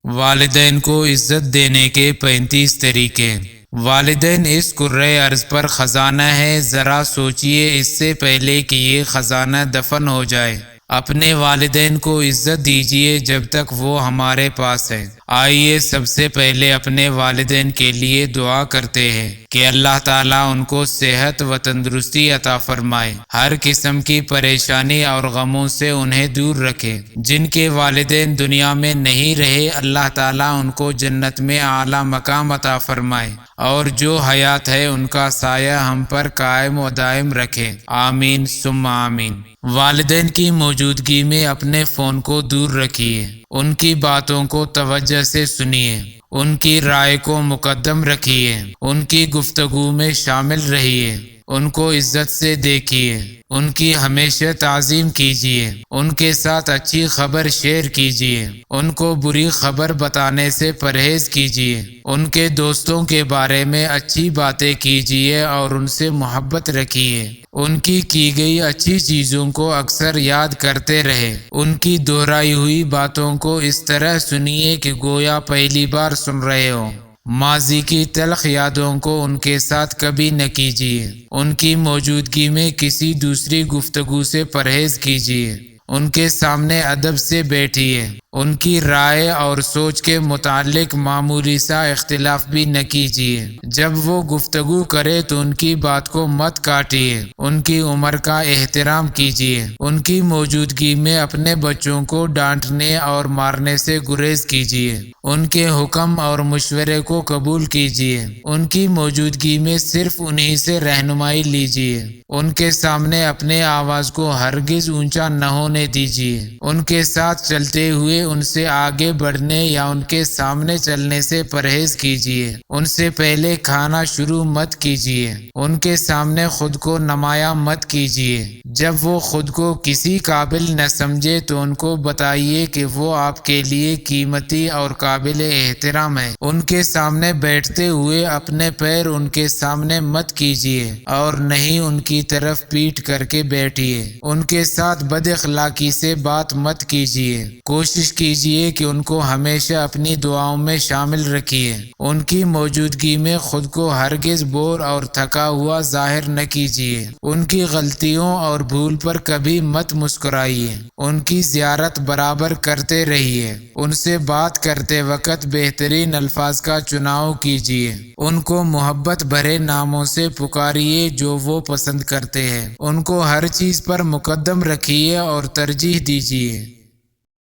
والدین کو عزت دینے کے 35 طریقے۔ والدین اس کرۂ ارض پر خزانہ ہے، ذرا سوچئے اس سے پہلے کہ یہ خزانہ دفن ہو جائے۔ اپنے والدین کو عزت دیجئے جب تک وہ ہمارے پاس ہے۔ آئیے سب سے پہلے اپنے والدین کے لیے دعا کرتے ہیں کہ اللہ تعالیٰ ان کو صحت و تندرستی عطا فرمائے، ہر قسم کی پریشانی اور غموں سے انہیں دور رکھے۔ جن کے والدین دنیا میں نہیں رہے، اللہ تعالیٰ ان کو جنت میں اعلیٰ مقام عطا فرمائے، اور جو حیات ہے ان کا سایہ ہم پر قائم و دائم رکھے، آمین ثم آمین۔ والدین کی موجودگی میں اپنے فون کو دور رکھیے، ان کی باتوں کو توجہ سے سنیے، ان کی رائے کو مقدم رکھیے، ان کی گفتگو میں شامل رہیے، ان کو عزت سے دیکھیے، ان کی ہمیشہ تعظیم کیجیے، ان کے ساتھ اچھی خبر شیئر کیجیے، ان کو بری خبر بتانے سے پرہیز کیجیے، ان کے دوستوں کے بارے میں اچھی باتیں کیجیے اور ان سے محبت رکھیے، ان کی گئی اچھی چیزوں کو اکثر یاد کرتے رہے، ان کی دہرائی ہوئی باتوں کو اس طرح سنیے کہ گویا پہلی بار سن رہے ہوں۔ ماضی کی تلخ یادوں کو ان کے ساتھ کبھی نہ کیجیے، ان کی موجودگی میں کسی دوسری گفتگو سے پرہیز کیجیے، ان کے سامنے ادب سے بیٹھیے، ان کی رائے اور سوچ کے متعلق معمولی سا اختلاف بھی نہ کیجیے۔ جب وہ گفتگو کرے تو ان کی بات کو مت کاٹیے، ان کی عمر کا احترام کیجیے، ان کی موجودگی میں اپنے بچوں کو ڈانٹنے اور مارنے سے گریز کیجیے، ان کے حکم اور مشورے کو قبول کیجیے، ان کی موجودگی میں صرف انہی سے رہنمائی لیجیے، ان کے سامنے اپنے آواز کو ہرگز اونچا نہ ہونے دیجیے، ان کے ساتھ چلتے ہوئے ان سے آگے بڑھنے یا ان کے سامنے چلنے سے پرہیز کیجیے، ان سے پہلے کھانا شروع مت کیجیے، ان کے سامنے خود کو نمایاں مت کیجیے، جب وہ خود کو کسی قابل نہ سمجھے تو ان کو بتائیے کہ وہ آپ کے لیے قیمتی اور قابل احترام ہے، ان کے سامنے بیٹھتے ہوئے اپنے پیر ان کے سامنے مت کیجیے اور نہیں ان کی طرف پیٹھ کر کے بیٹھیے، ان کے ساتھ بد اخلاقی سے بات مت کیجیے، کوشش کیجیے کہ ان کو ہمیشہ اپنی دعاؤں میں شامل رکھیے، ان کی موجودگی میں خود کو ہرگز بور اور تھکا ہوا ظاہر نہ کیجیے، ان کی غلطیوں اور بھول پر کبھی مت مسکرائیے، ان کی زیارت برابر کرتے رہیے، ان سے بات کرتے وقت بہترین الفاظ کا چناؤ کیجیے، ان کو محبت بھرے ناموں سے پکاریے جو وہ پسند کرتے ہیں، ان کو ہر چیز پر مقدم رکھیے اور ترجیح دیجیے۔